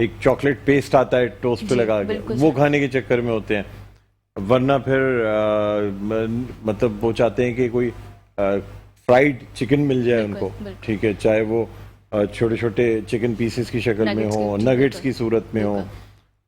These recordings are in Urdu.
ایک چاکلیٹ پیسٹ آتا ہے ٹوسٹ پہ لگا کے, وہ کھانے کے چکر میں ہوتے ہیں. ورنہ پھر مطلب وہ چاہتے ہیں کہ کوئی فرائیڈ چکن مل جائے ان کو, ٹھیک ہے, چاہے وہ چھوٹے چھوٹے چکن پیسز کی شکل میں ہوں, نگٹس کی صورت میں ہوں,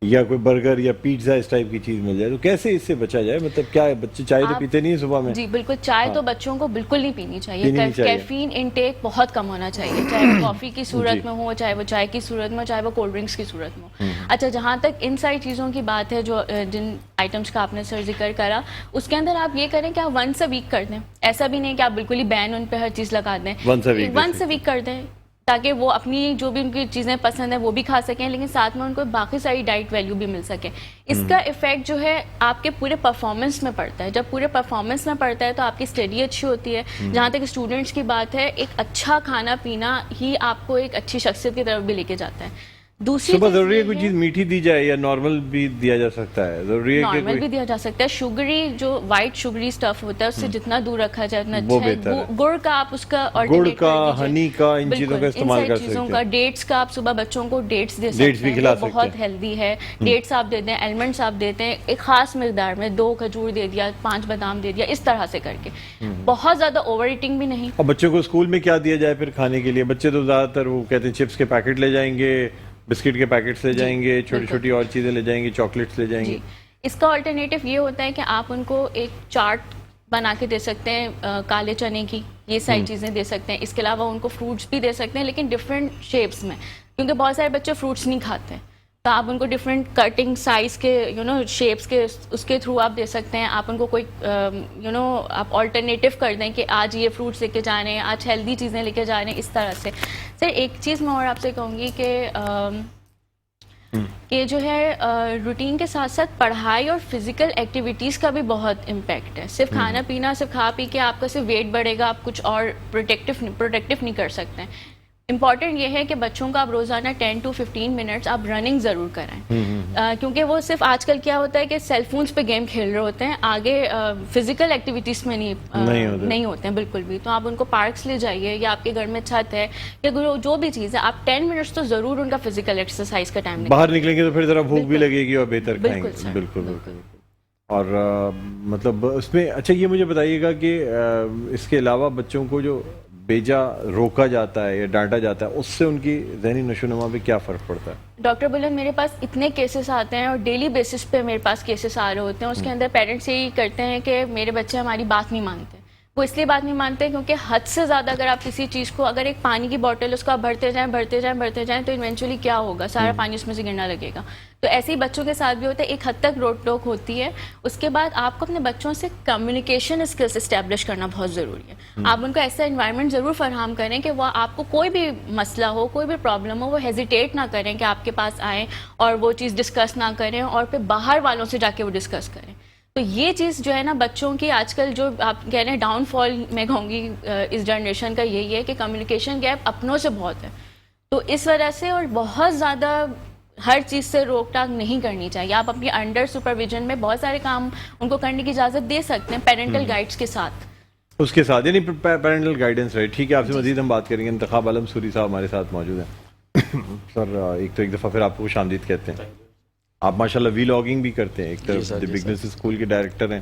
یا کوئی برگر یا پیزا اس ٹائپ کی چیز مل جائے. تو کیسے اس سے بچا جائے؟ مطلب کیا ہے, بچے چائے تو پیتے نہیں ہیں صبح میں؟ جی بالکل, چائے تو بچوں کو بالکل نہیں پینی چاہیے. کیفین انٹیک بہت کم ہونا چاہیے, چاہے وہ کافی کی صورت میں ہو, چاہے وہ چائے کی صورت میں ہو, چاہے وہ کولڈ ڈرنکس کی صورت میں ہو. اچھا, جہاں تک ان ساری چیزوں کی بات ہے, جو جن آئٹمس کا آپ نے سر ذکر کرا, اس کے اندر آپ یہ کریں کہ آپ ونس اے ویک کر دیں. ایسا بھی نہیں کہ آپ بالکل ہی بین ان پہ ہر چیز لگا دیں, ونس اے ویک کر دیں, تاکہ وہ اپنی جو بھی ان کی چیزیں پسند ہیں وہ بھی کھا سکیں, لیکن ساتھ میں ان کو باقی ساری ڈائٹ ویلیو بھی مل سکے. اس کا ایفیکٹ جو ہے آپ کے پورے پرفارمنس میں پڑتا ہے. جب پورے پرفارمنس میں پڑتا ہے تو آپ کی اسٹڈی اچھی ہوتی ہے. جہاں تک اسٹوڈنٹس کی بات ہے, ایک اچھا کھانا پینا ہی آپ کو ایک اچھی شخصیت کی طرف بھی لے کے جاتا ہے. دوسری صبح ضروری ہے کوئی چیز میٹھی دی جائے یا نارمل بھی دیا جا سکتا ہے؟ ضروری ہے کہ نارمل بھی دیا جا سکتا ہے. شوگری جو وائٹ شوگری اسٹف ہوتا ہے اس سے جتنا دور رکھا جائے اتنا اچھا ہے. گڑ کا آپ اس کا گڑ کا, ہنی کا, ان چیزوں کا استعمال کر سکتے ہیں. ڈیٹس کا آپ صبح بچوں کو ڈیٹس دے سکتے ہیں, بہت ہیلدی ہے. ڈیٹس آپ دیتے ہیں, ایلمنڈس آپ دیتے ہیں ایک خاص مقدار میں, 2 کھجور دے دیا, 5 بادام دے دیا, اس طرح سے کر کے. بہت زیادہ اوور ایٹنگ بھی نہیں. اور بچوں کو اسکول میں کیا دیا جائے پھر کھانے کے لیے؟ بچے تو زیادہ تر وہ کہتے ہیں چپس کے پیکٹ لے جائیں گے, بسکٹ کے پیکٹس لے جائیں گے, چھوٹی چھوٹی اور چیزیں لے جائیں گے, چاکلیٹس لے جائیں گے. اس کا آلٹرنیٹو یہ ہوتا ہے کہ آپ ان کو ایک چارٹ بنا کے دے سکتے ہیں کالے چنے کی, یہ ساری چیزیں دے سکتے ہیں. اس کے علاوہ ان کو فروٹس بھی دے سکتے ہیں, لیکن ڈفرینٹ شیپس میں, کیونکہ بہت سارے بچے فروٹس نہیں کھاتے ہیں. تو آپ ان کو ڈفرینٹ کٹنگ سائز کے شیپس کے اس کے تھرو آپ دے سکتے ہیں. آپ ان کو کوئی آپ آلٹرنیٹو کر دیں کہ آج یہ فروٹس لے کے جا رہے ہیں, آج ہیلدی چیزیں لے کے جا رہے ہیں, اس طرح سے. سر ایک چیز میں اور آپ سے کہوں گی کہ جو ہے روٹین کے ساتھ ساتھ پڑھائی اور فزیکل ایکٹیویٹیز کا بھی بہت امپیکٹ ہے. صرف کھانا پینا, صرف کھا پی کے آپ کا صرف ویٹ بڑھے گا, آپ کچھ اور پروٹیکٹیو نہیں کر سکتے ہیں. امپورٹنٹ یہ ہے کہ بچوں کا آپ روزانہ 10 to 15 منٹس آپ رننگ ضرور کرائیں, کیونکہ وہ صرف آج کل کیا ہوتا ہے کہ سیل فونس پہ گیم کھیل رہے ہوتے ہیں, آگے فزیکل ایکٹیویٹیز میں نہیں ہوتے ہیں بالکل بھی. تو آپ ان کو پارکس لے جائیے, یا آپ کے گھر میں چھت ہے, یا جو بھی چیز ہے, آپ 10 منٹس تو ضرور ان کا فزیکل ایکسرسائز کا ٹائم. باہر نکلیں گے تو پھر ذرا بھوک بھی لگے گی اور بہتر کھائیں گے. بالکل بالکل. اور مطلب اس میں اچھا یہ مجھے بتائیے گا کہ اس کے علاوہ بچوں کو جو بیجا روکا جاتا ہے یا ڈانٹا جاتا ہے, اس سے ان کی ذہنی نشو و نما پہ کیا فرق پڑتا ہے؟ ڈاکٹر بلند, میرے پاس اتنے کیسز آتے ہیں اور ڈیلی بیسس پہ میرے پاس کیسز آ رہے ہوتے ہیں. اس کے اندر پیرنٹس یہی کرتے ہیں کہ میرے بچے ہماری بات نہیں مانتے. وہ اس لیے بات نہیں مانتے کیونکہ حد سے زیادہ اگر آپ کسی چیز کو, اگر ایک پانی کی بوٹل اس کو آپ بھرتے جائیں تو ایونچولی کیا ہوگا, سارا پانی اس میں سے گرنا لگے گا. تو ایسے ہی بچوں کے ساتھ بھی ہوتا ہے, ایک حد تک روک ٹوک ہوتی ہے. اس کے بعد آپ کو اپنے بچوں سے کمیونیکیشن اسکلس اسٹیبلش کرنا بہت ضروری ہے. آپ ان کو ایسا انوائرمنٹ ضرور فراہم کریں کہ وہ آپ کو کوئی بھی مسئلہ ہو, کوئی بھی پرابلم ہو, وہ ہیزیٹیٹ نہ کریں کہ آپ کے پاس آئیں اور وہ چیز ڈسکس نہ کریں اور پھر باہر والوں سے جا کے وہ ڈسکس کریں. تو یہ چیز جو ہے نا بچوں کی آج کل جو آپ کہہ رہے ہیں ڈاؤن فال میں کہوں گی اس جنریشن کا یہی ہے کہ کمیونیکیشن گیپ اپنوں سے بہت ہے. تو اس وجہ سے اور بہت زیادہ ہر چیز سے روک ٹاک نہیں کرنی چاہیے. آپ اپنی انڈر سپرویژن میں بہت سارے کام ان کو کرنے کی اجازت دے سکتے ہیں پیرنٹل گائیڈس کے ساتھ. اس کے ساتھ یعنی پیرنٹل گائیڈنس رہے. ٹھیک ہے, آپ سے مزید ہم بات کریں گے. انتخاب عالم سوری صاحب ہمارے ساتھ موجود ہیں. سر ایک دفعہ پھر آپ کو خوش آمدید کہتے ہیں. آپ ماشاءاللہ وی لاگنگ بھی کرتے ہیں, ایک طرف دی بگنس اسکول کے ڈائریکٹر ہیں,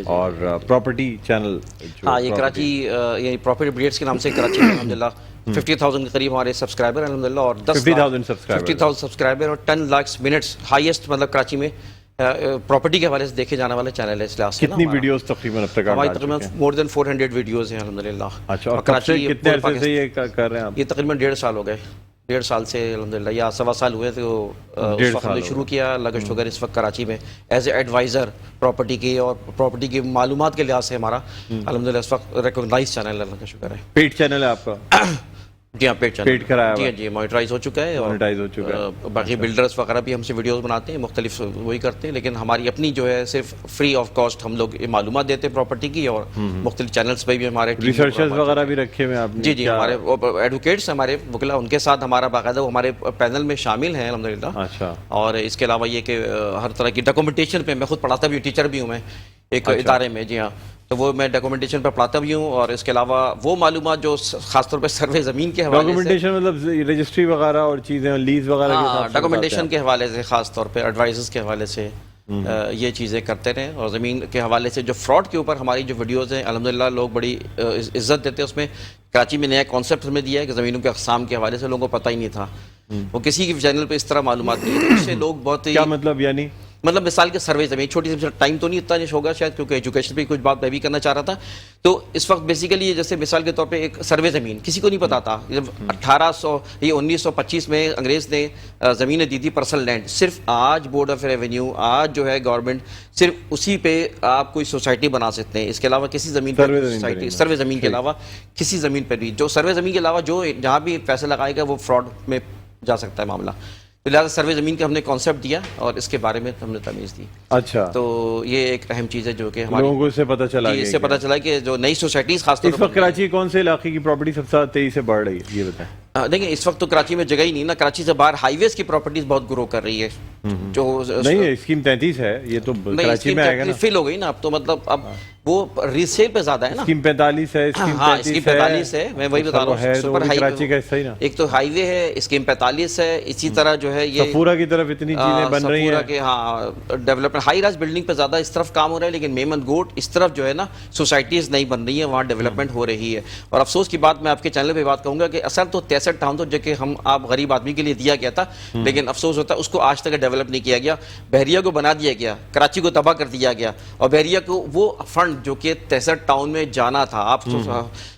اور پراپرٹی چینل. ہاں, یہ کراچی یعنی پراپرٹی اپڈیٹس کے نام سے کراچی میں الحمدللہ 50,000 کے قریب ہمارے سبسکرائبر الحمدللہ, اور 50,000 سبسکرائبر اور 10 لاکھ منٹس ہائیسٹ مطلب کراچی میں پراپرٹی کے حوالے سے دیکھے جانے والے چینل ہے. اس لحاظ سے کتنی ویڈیوز تقریباً اب تک ہماری تقریباً مور دین 400 ویڈیوز ہیں الحمدللہ. اچھا, اور کراچی کتنے عرصے سے یہ کر رہے ہیں آپ؟ یہ تقریباً 1.5 سال ہو گئے, 1.5 سال سے الحمدللہ, یا 1.25 سال ہوئے. تو اس وقت ہم نے شروع کیا, اللہ کا شکر اس وقت کراچی میں ایز اے ایڈوائزر پراپرٹی کی اور پراپرٹی کی معلومات کے لحاظ سے ہمارا الحمدللہ اس وقت ریکگنائز چینل ہے, اللہ کا شکر ہے. پیڈ چینل ہے آپ کا؟ جی ہاں, پیڈ پیڈ کرایا جی جی مانیٹرائز ہو چکا ہے. مانیٹائز ہو چکا ہے. باقی بلڈرز وغیرہ بھی ہم سے ویڈیوز بناتے ہیں, مختلف وہی کرتے ہیں, لیکن ہماری اپنی جو ہے صرف فری آف کاسٹ ہم لوگ معلومات دیتے ہیں پراپرٹی کی, اور مختلف چینلز پہ بھی ہمارے ریسرچرز وغیرہ بھی رکھے ہوئے آپ نے؟ جی جی, ہمارے ایڈوکیٹس ہمارے وکلا, ان کے ساتھ ہمارا باقاعدہ ہمارے پینل میں شامل ہیں الحمدللہ. اچھا. اور اس کے علاوہ یہ کہ ہر طرح کی ڈاکومنٹیشن پہ میں خود پڑھاتا بھی ہوں, ٹیچر بھی ہوں میں, ایک ادارے میں. جی ہاں, تو وہ میں ڈاکومنٹیشن پہ پڑھاتا بھی ہوں, اور اس کے علاوہ وہ معلومات جو خاص طور پہ سروے زمین کے حوالے سے, ڈاکومنٹیشن مطلب رجسٹری وغیرہ اور چیزیں, لیز وغیرہ کے حساب سے ڈاکومنٹیشن کے حوالے سے, خاص طور پہ ایڈوائزز کے حوالے سے یہ چیزیں کرتے رہیں. اور زمین کے حوالے سے جو فراڈ کے اوپر ہماری جو ویڈیوز ہیں الحمدللہ لوگ بڑی عزت دیتے ہیں. اس میں کراچی میں نیا کانسیپٹ ہمیں دیا ہے کہ زمینوں کے اقسام کے حوالے سے لوگوں کو پتہ ہی نہیں تھا, وہ کسی کی چینل پہ اس طرح معلومات نہیں ہے, اس سے لوگ بہت ہی کیا مطلب, یعنی مطلب مثال کے سروے زمین, چھوٹی سی ٹائم تو نہیں اتنا ہوگا شاید, کیونکہ ایجوکیشن پہ کچھ بات میں بھی کرنا چاہ رہا تھا. تو اس وقت بیسیکلی جیسے مثال کے طور پہ ایک سروے زمین کسی کو نہیں پتا تھا. جب 1925 میں انگریز نے زمینیں دی تھی پرسنل لینڈ, صرف آج بورڈ آف ریونیو, آج جو ہے گورنمنٹ صرف اسی پہ آپ کوئی سوسائٹی بنا سکتے ہیں. اس کے علاوہ کسی زمین پہ سروے زمین کے علاوہ کسی زمین پہ بھی, جو سروے زمین کے علاوہ جو جہاں بھی پیسہ لگائے گا وہ فراڈ میں جا سکتا ہے معاملہ. تو لہٰذا سروے زمین کا ہم نے کانسیپٹ دیا اور اس کے بارے میں ہم نے تمیز دی. اچھا, تو یہ ایک اہم چیز ہے جو کہ ہمارے لوگوں کو اس سے پتہ چلا, اس سے پتہ چلا کہ جو نئی سوسائٹیز خاص طور اس وقت کراچی کون سے علاقے کی پراپرٹی سب سے تیزی سے بڑھ رہی ہے, یہ بتائیں. دیکھیں اس وقت تو کراچی میں جگہ ہی نہیں نا, کراچی سے باہر ہائی ویز کی پراپرٹیز بہت گرو کر رہی ہے. جو نہیں اسکیم 33 ہے, یہ تو کراچی میں آئے گا نا, فل ہو گئی نا اب تو, مطلب اب وہ ریسیل پہ زیادہ ہے نا. اسکیم 45 ہے, اسکیم 45 ہے, میں وہی بتا رہا ہوں, سپر ہائی کراچی کا حصہ ہی نا. ایک تو ہائی وے ہے, اسکیم 45 ہے, اسی طرح جو ہے یہ صفورہ کی طرف اتنی چیزیں بن رہی ہیں کہ ہاں ڈیولپمنٹ ہائی رائز بلڈنگ پہ زیادہ اس طرف کام ہو رہا ہے, لیکن میمن گوٹ اس طرف جو ہے نا سوسائٹیز نہیں بن رہی ہیں, وہاں ڈیولپمنٹ ہو رہی ہے. اور افسوس کی بات, میں آپ کے چینل پہ بات کہوں گا کہ اصل تو 63 ٹاؤن تو جو کہ ہم آپ غریب آدمی کے لیے دیا گیا تھا, لیکن افسوس ہوتا ہے اس کو آج تک ڈیولپ نہیں کیا گیا. بحریہ کو بنا دیا گیا, کراچی کو تباہ کر دیا گیا, اور بحریہ کو وہ فنڈ جو کہ 63 ٹاؤن میں جانا تھا, آپ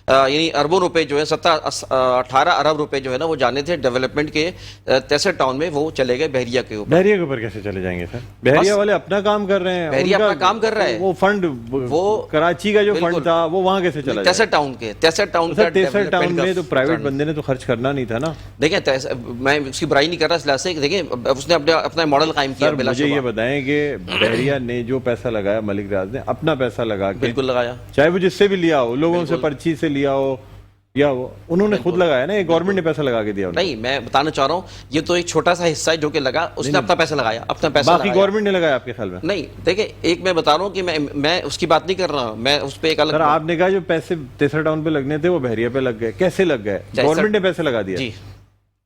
یعنی اربوں روپے جو ہے 18 ارب روپے جو ہے نا وہ جانے تھے ڈیولپمنٹ کے 63 ٹاؤن میں, وہ چلے گئے بحریہ کے اوپر. بحریہ کے اوپر کیسے چلے جائیں گے سر؟ بحریہ والے اپنا کام کر رہے ہیں, بحریہ اپنا کام کر رہا ہے, وہ فنڈ وہ کراچی کا جو فنڈ تھا وہ وہاں کیسے چلا جائے؟ 63 ٹاؤن کے 63 ٹاؤن میں تو پرائیویٹ بندے نے تو خرچ کرنا نہیں تھا نا. دیکھیں میں اس کی برائی نہیں کر رہا اس لحاظ سے, دیکھیں اس نے اپنا ماڈل قائم کیا. مجھے یہ بتائیں کہ بحریہ نے جو پیسہ لگایا, ملک ریاض نے اپنا پیسہ لگا کے, بالکل لگایا, چاہے وہ جس سے بھی لیا ہو, لوگوں سے پرچی سے لیا ہو, یا وہ انہوں نے خود لگایا نا, یہ گورنمنٹ نے پیسہ لگا کے دیا. نہیں, میں بتانا چاہ رہا ہوں یہ تو ایک چھوٹا سا حصہ ہے جو کہ لگا, اس نے اپنا پیسہ لگایا, اپنا پیسہ باقی گورنمنٹ نے لگایا آپ کے خیال میں؟ نہیں, دیکھیں ایک میں بتا رہا ہوں کہ میں اس کی بات نہیں کر رہا, میں اس پہ ایک الگ. سر آپ نے کہا جو پیسے 63 ٹاؤن پہ لگنے تھے وہ بحریہ پہ لگ گئے, کیسے لگ گئے؟ گورنمنٹ نے پیسے لگا دیا. جی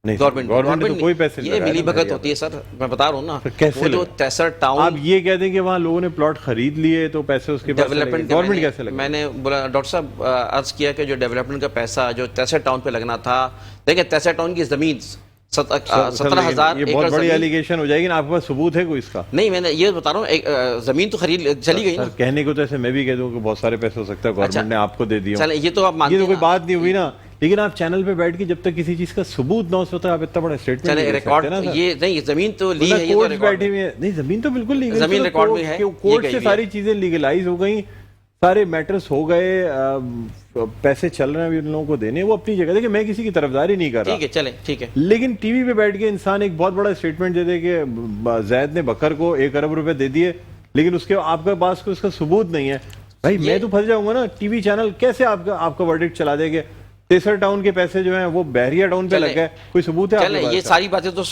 نہیں, گورنمنٹ تو کوئی پیسے نہیں, یہ ملی بھگت ہوتی ہے سر, میں بتا رہا ہوں نا. کیسے جو 63 ٹاؤن, آپ یہ کہہ دیں کہ وہاں لوگوں نے پلاٹ خرید لیے تو پیسے اس کے پاس ڈیولپمنٹ, گورنمنٹ کیسے لگا؟ میں نے بولا ڈاکٹر صاحب عرض کیا کہ جو ڈیولپمنٹ کا پیسہ جو 63 ٹاؤن پہ لگنا تھا, دیکھیں 63 ٹاؤن کی زمین 17,000, یہ بہت بڑی ایلیگیشن ہو جائے گی نا, آپ کے پاس ثبوت ہے کوئی اس کا؟ نہیں, میں نے یہ بتا رہا ہوں زمین تو خرید چلی گئی نا. کہنے کو تو ایسے میں بھی کہہ دوں کہ بہت سارے پیسے ہو سکتا ہے گورنمنٹ نے آپ کو دے دیا, چلیں یہ تو آپ مانتے ہیں, یہ تو کوئی بات نہیں ہوئی نا. لیکن آپ چینل پہ بیٹھ کے جب تک کسی چیز کا ثبوت نہ ہو سکتا آپ اتنا بڑا اسٹیٹمنٹ چلیں ریکارڈ, یہ نہیں زمین تو لی ہے, یہ بیٹھے ہوئے ہیں. نہیں, زمین تو بالکل لیگل, زمین ریکارڈ میں ہے, کورٹ سے ساری چیزیں لیگلائز ہو گئی, سارے میٹرز ہو گئے, پیسے چل رہے ہیں ابھی ان لوگوں کو دینے, وہ اپنی جگہ. دیکھیں میں کسی کی طرفداری نہیں کر رہا, ٹھیک ہے, چلیں ٹھیک ہے, لیکن ٹی وی پہ بیٹھ کے انسان ایک بہت بڑا اسٹیٹمنٹ دے دے کہ زید نے بکر کو 1 ارب روپے دے دیے, لیکن اس کے آپ کے پاس اس کا ثبوت نہیں ہے. بھائی میں تو پھنس جاؤں گا نا. ٹی وی چینل کیسے آپ کا ورڈکٹ چلا دے گے 63 ٹاؤن کے پیسے جو ہیں وہ بحریہ ٹاؤن پہ لگ گئے, کوئی ثبوت ہے آپ کے پاس؟ یہ ساری باتیں تو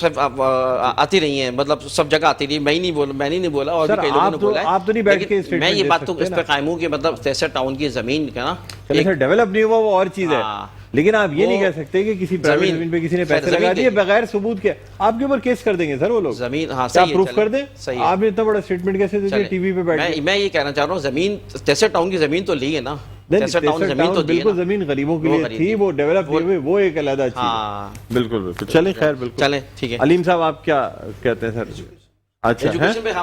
آتی رہی ہیں, مطلب سب جگہ آتی رہی, میں نے نہیں بولا, اور بھی کئی لوگوں نے بولا ہے. آپ تو نہیں بیٹھ کے میں یہ بات تو اس پہ قائم ہوں کہ مطلب 63 ٹاؤن کی زمین کا نا ڈیولپ نہیں ہوا, وہ اور چیز ہے, لیکن آپ یہ نہیں کہہ سکتے کہ کسی پرائیویٹ زمین پہ کسی نے پیسے لگا دیے بغیر ثبوت کے. آپ کے اوپر کیس کر دیں گے سر وہ لوگ زمین, ہاں کیا پروف کر دیں؟ آپ نے اتنا بڑا اسٹیٹمنٹ کیسے دے دیا ٹی وی پہ بیٹھ کے؟ میں یہ کہنا چاہ رہا ہوں زمین 63 ٹاؤن کی زمین تو لی ہے نا, 63 ٹاؤن زمین تو بالکل زمین غریبوں کے لیے تھی, وہ ڈیولپ ہوئی, وہ ایک علیحدہ چیز. بالکل بالکل, چلیں خیر, بالکل چلیں ٹھیک ہے. علیم صاحب آپ کیا کہتے ہیں سر؟ اچھا,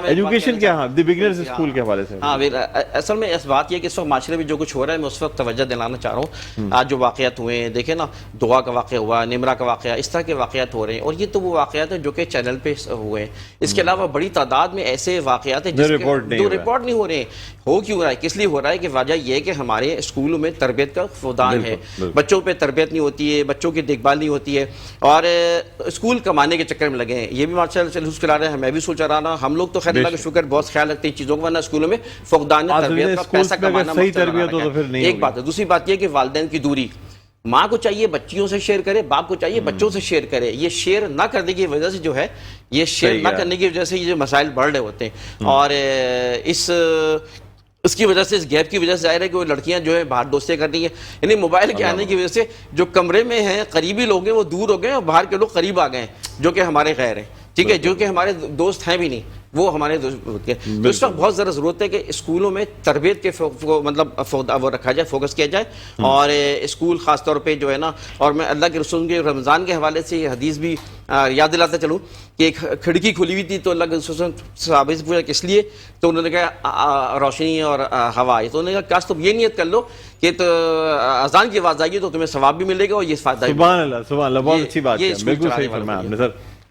ایجوکیشن کیا, ہاں دی بگنرز اسکول کے حوالے سے. ہاں اصل میں اس بات یہ کہ اس وقت معاشرے میں جو کچھ ہو رہا ہے میں اس وقت توجہ دلانا چاہ رہا ہوں. آج جو واقعات ہوئے ہیں, دیکھیں نا, دعا کا واقعہ ہوا, نمرا کا واقعہ, اس طرح کے واقعات ہو رہے ہیں, اور یہ تو وہ واقعات ہیں جو کہ چینل پہ ہوئے ہیں. اس کے علاوہ بڑی تعداد میں ایسے واقعات ہیں جو رپورٹ نہیں ہو رہے ہیں. ہو کیوں رہا ہے, کس لیے ہو رہا ہے کہ وجہ یہ کہ ہمارے اسکولوں میں تربیت کا فقدان ہے, بچوں پہ تربیت نہیں ہوتی ہے, بچوں کی دیکھ بھال نہیں ہوتی ہے, اور اسکول کمانے کے چکر میں لگے ہیں. یہ بھی ماشاء اللہ چلا رہے ہیں, میں بھی سوچ رہا نا, ہم لوگ تو خیر اللہ کا شکر بہت خیال رکھتے ہیں چیزوں کو, ورنہ اسکولوں میں فقدان تربیت کا پیسہ کمانا ایک بات ہے. دوسری بات یہ کہ والدین کی دوری, ماں کو چاہیے بچیوں سے شیئر کرے, باپ کو چاہیے بچوں سے شیئر کرے. یہ شیئر نہ کرنے کی وجہ سے جو ہے, یہ شیئر نہ کرنے کی وجہ سے یہ جو مسائل بڑھ رہے ہوتے ہیں. اور اس اس کی وجہ سے اس گیپ کی وجہ سے ظاہر ہے کہ وہ لڑکیاں جو ہیں باہر دوستیاں کر رہی ہیں, یعنی موبائل کے آنے کی وجہ سے جو کمرے میں ہیں قریبی لوگ ہیں وہ دور ہو گئے ہیں اور باہر کے لوگ قریب آ گئے ہیں جو کہ ہمارے غیر ہیں, ٹھیک ہے, جو کہ ہمارے دوست ہیں بھی نہیں وہ ہمارے دوست ہوتے ہیں. تو اس وقت بہت زیادہ ضرورت ہے کہ اسکولوں میں تربیت کے مطلب وہ رکھا جائے, فوکس کیا جائے, اور اسکول خاص طور پہ جو ہے نا, اور میں اللہ کے رسول کے رمضان کے حوالے سے یہ حدیث بھی یاد دلاتا چلوں کہ ایک کھڑکی کھلی ہوئی تھی تو اللہ کے رسول صحابہ سے پوچھا کس لیے, تو انہوں نے کہا روشنی اور ہوا, تو انہوں نے کہا کاش تم یہ نیت کر لو کہ تو اذان کی آواز آئے گی تو تمہیں ثواب بھی ملے گا اور یہ فائدہ بھی. سبحان اللہ, بہت اچھی بات ہے, بالکل صحیح فرمایا آپ نے سر.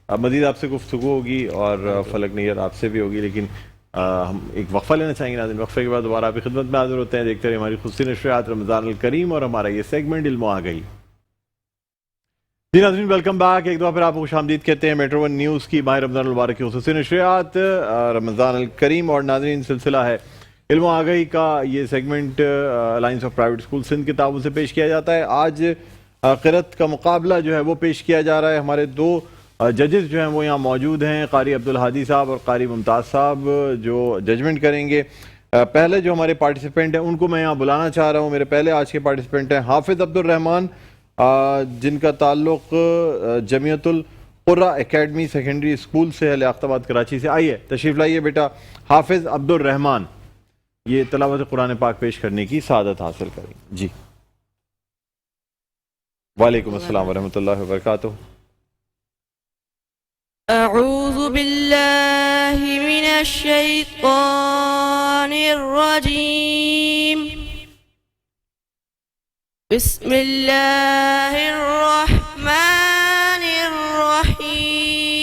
اب مزید آپ سے گفتگو ہوگی اور فلک نیر آپ سے بھی ہوگی, لیکن ہم ایک وقفہ لینا چاہیں گے ناظرین. وقفے کے بعد دوبارہ آپ کی خدمت میں حاضر ہوتے ہیں. دیکھتے رہے ہماری خصوصی نشریات رمضان الکریم اور ہمارا یہ سیگمنٹ علم آ گئی. جی ناظرین, ویلکم بیک. ایک دفعہ پھر آپ کو خوش آمدید کہتے ہیں میٹرو ون نیوز کی ماہ رمضان المبارک کی خصوصی نشریات رمضان الکریم. اور ناظرین, سلسلہ ہے علم آ گئی کا یہ segment alliance of private school Sindh کے تعاون سے پیش کیا جاتا ہے. آج قرأت کا مقابلہ جو ہے وہ پیش کیا جا رہا ہے. ہمارے دو ججز جو ہیں وہ یہاں موجود ہیں, قاری عبدالہادی صاحب اور قاری ممتاز صاحب, جو ججمنٹ کریں گے. پہلے جو ہمارے پارٹیسپینٹ ہیں ان کو میں یہاں بلانا چاہ رہا ہوں. میرے پہلے آج کے پارٹیسپینٹ ہیں حافظ عبد الرحمن, جن کا تعلق جمیعت القرہ اکیڈمی سیکنڈری اسکول سے ہے, لیاقت آباد کراچی سے. آئیے تشریف لائیے بیٹا. حافظ عبد الرحمن یہ تلاوت قرآن پاک پیش کرنے کی سعادت حاصل کریں. جی وعلیکم السلام ورحمۃ اللہ وبرکاتہ. أعوذ بالله من الشيطان الرجيم. بسم الله الرحمن الرحيم.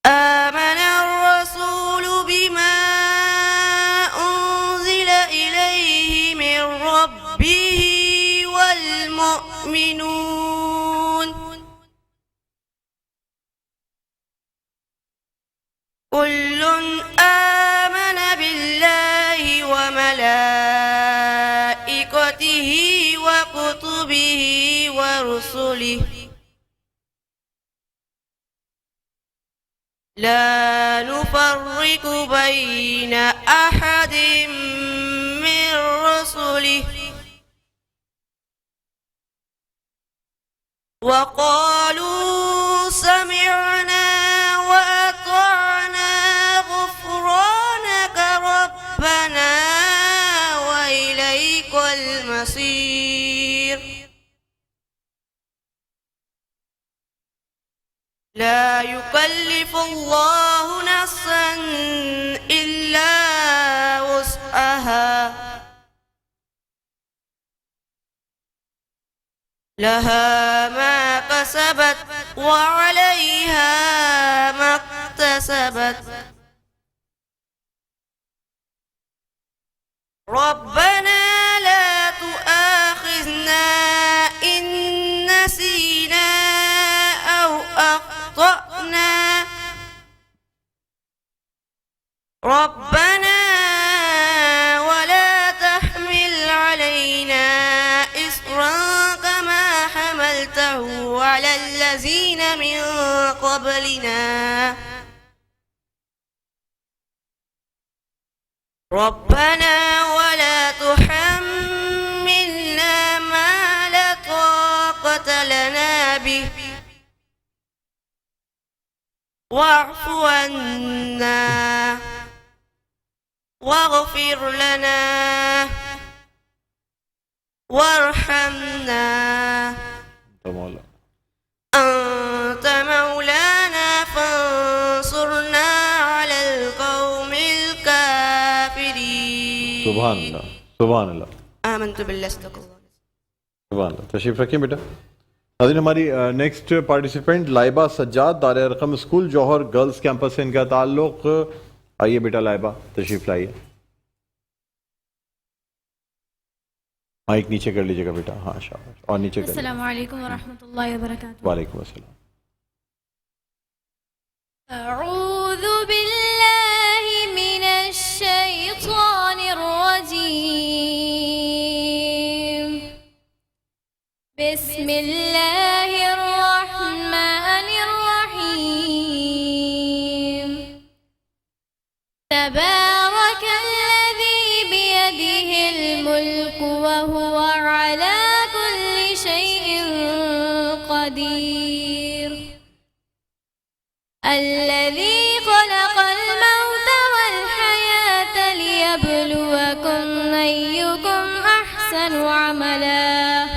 آمن الرسول بما أنزل إليه من ربه والمؤمنون كل آمن بالله وملائكته وكتبه ورسله لا نفرق بين أحد من رسله وقالوا سمعنا وأطعنا غفرانك ربنا وإليك المصير. لا يكلف الله نفسا إلا وسعها لها ما كسبت وعليها ما اكتسبت. ربنا لا تؤاخذنا إن نسينا أو أخطأنا. ربنا ولا تحمل علينا إصرا كما حملته على الذين من قبلنا. ربنا ولا تحملنا ما لا طاقة لنا به واعف عنا واغفر لنا وارحمنا أنت مولانا فانصرنا على القوم الكافرين. سبحان اللہ, سبحان اللہ. آمنت بالله صدق الله. سبحان اللہ. تشریف رکھیں بیٹا. ناظرین, ہماری نیکسٹ پارٹیسپینٹ لائبہ سجاد, دار ارقم اسکول جوہر گرلز کیمپس سے ان کا تعلق. آئیے بیٹا لائبہ, تشریف لائیے. مائک نیچے کر لیجیے گا بیٹا. ہاں شاباش, اور نیچے کر. السلام علیکم ورحمۃ اللہ وبرکاتہ. وعلیکم السلام. اعوذ باللہ من الشیطان الرجیم. بسم اللہ الرحمن الرحیم. وأحسن عملا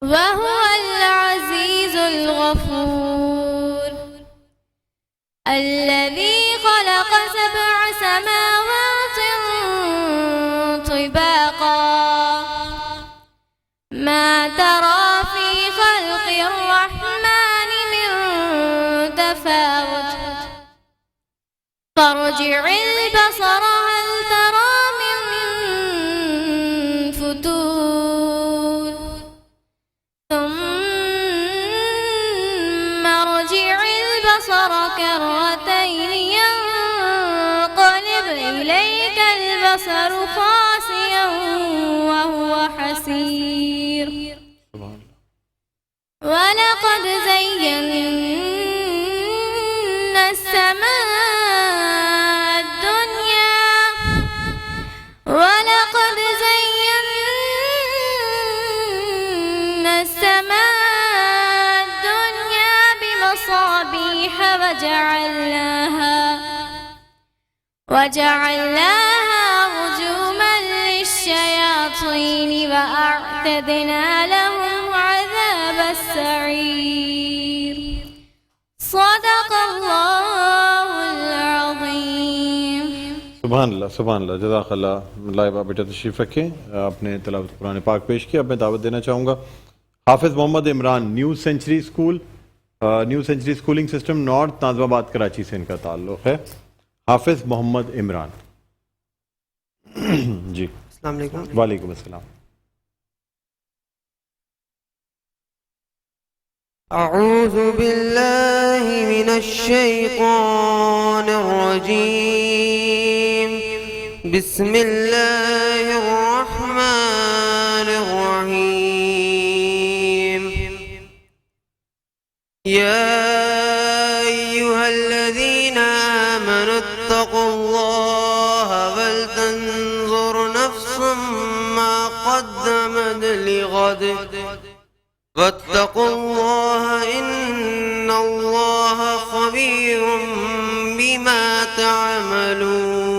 وهو العزيز الغفور الذي خلق 7 سماوات طباقا ما ترى في خلق الرحمن من تفاوت فارجع البصر هل ترى من فتور ثم ارجع البصر كرتين ينقلب إليك البصر خاسئا وهو حسير ولقد زينا السماء الدنيا ولقد زينا السماء الدنيا بمصابيح وجعلناها رجوما للشياطين وأعتدنا لهم عذاب السعير صدق الله العظيم. سبحان اللہ جزاک اللہ. لائبہ بیٹا تشریف رکھیں, آپ نے تلاوت قرآن پاک پیش کی. اب میں دعوت دینا چاہوں گا Hafiz Muhammad Imran, new century schooling system north, Nazimabad Karachi سے ان کا تعلق ہے. حافظ محمد عمران جی. السلام علیکم. وعلیکم السلام. اعوذ باللہ من الشیطان الرجیم بسم اللہ الرحمن الرحیم یا ایہا الذین آمنوا اتقوا اللہ ولتنظر نفس ما قدمت لغد واتقوا الله إن الله خبير بما تعملون.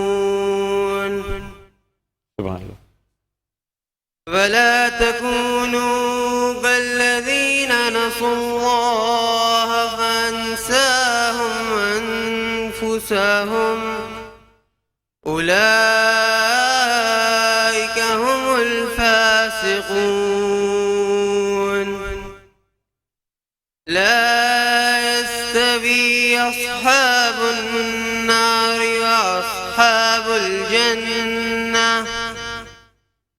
سبحان اللہ. ولا تكونوا كالذين نسوا الله فأنساهم أنفسهم أولئك هم الفاسقون. لا يستوي أصحاب النار وأصحاب الجنة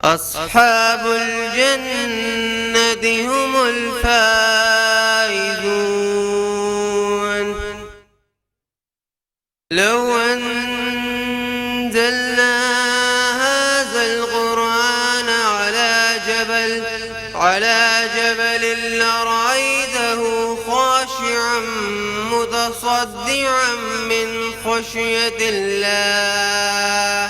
أصحاب الجنة هم الفائزون. لو أنزلنا هذا القرآن على جبل لرأيته خاشعا متصدعا من خشية الله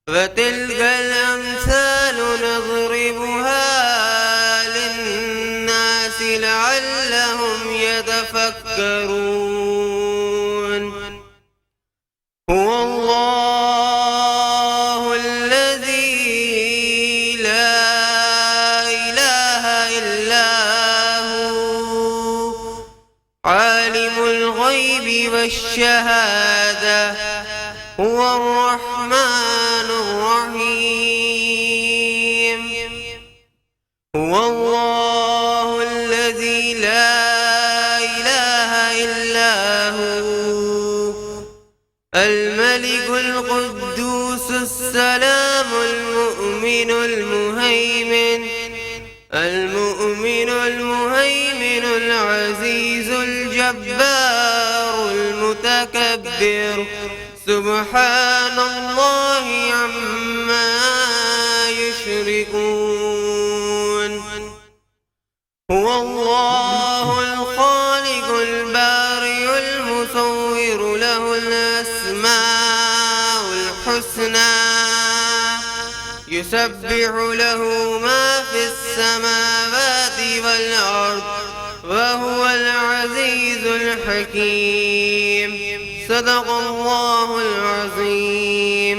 وتلك الأمثال نضربها للناس لعلهم يتفكرون. هو الله الذي لا إله إلا هو عالم الغيب والشهادة هو الرحمن الرحيم. هو الله الذي لا إله إلا هو الملك القدوس السلام المؤمن المهيمن العزيز الجبار المتكبر سبحان الله عما يشركون. هو الله الخالق البارئ المصور له الأسماء الحسنى يسبح له ما في السماوات والأرض وهو العزيز الحكيم. صدق الله العظيم.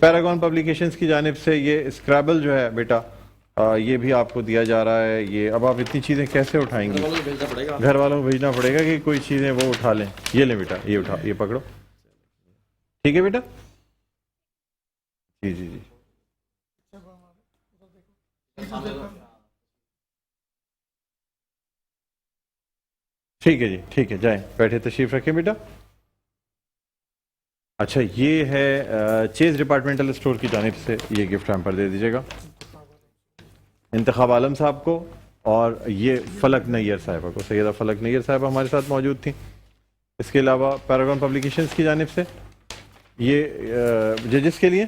پیراگون پبلیکیشنز کی جانب سے یہ اسکریبل جو ہے بیٹا یہ بھی آپ کو دیا جا رہا ہے. یہ اب آپ اتنی چیزیں کیسے اٹھائیں گے؟ گھر والوں کو بھیجنا پڑے گا کہ کوئی چیزیں وہ اٹھا لیں. یہ لیں بیٹا، یہ اٹھا، یہ پکڑو. ٹھیک ہے بیٹا؟ جی جی جی. ٹھیک ہے جی، ٹھیک ہے، جائیں بیٹھے، تشریف رکھیں بیٹا. اچھا یہ ہے چیز ڈپارٹمنٹل اسٹور کی جانب سے یہ گفٹ ہیمپر دے دیجیے گا انتخاب عالم صاحب کو، اور یہ فلک نیر صاحبہ کو. سیدہ فلک نیر صاحبہ ہمارے ساتھ موجود تھیں. اس کے علاوہ پیراگون پبلیکیشنز کی جانب سے یہ ججز کے لیے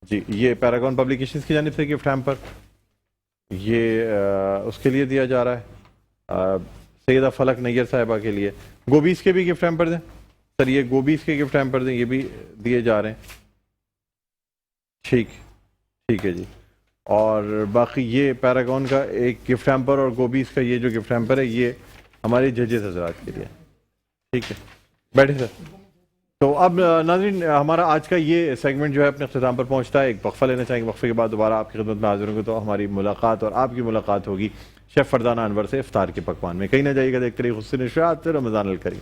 جی، یہ پیراگون پبلیکیشنز کی جانب سے گفٹ ہیمپر یہ اس کے لیے دیا جا رہا ہے سیدہ فلک نیر صاحبہ کے لیے. گوبیز کے بھی گفٹ ہیمپر دیں سر، یہ گوبیز کے گفٹ ہیمپر دیں، یہ بھی دیے جا رہے ہیں. ٹھیک ہے جی. اور باقی یہ پیراگون کا ایک گفٹ ہیمپر اور گوبیز کا یہ جو گفٹ ہیمپر ہے یہ ہمارے ججز حضرات کے لیے. ٹھیک ہے، بیٹھے سر. تو اب ناظرین ہمارا آج کا یہ سیگمنٹ جو ہے اپنے اختتام پر پہنچتا ہے. ایک وقفہ لینا چاہیں گے، وقفے کے بعد دوبارہ آپ کی خدمت میں حاضر ہوں گے. تو ہماری ملاقات اور آپ کی ملاقات ہوگی شیف فرزانہ انور سے افطار کے پکوان میں. کہیں نہ جائیے گا، دیکھتے رہیے حسن نشریات رمضان الکریم.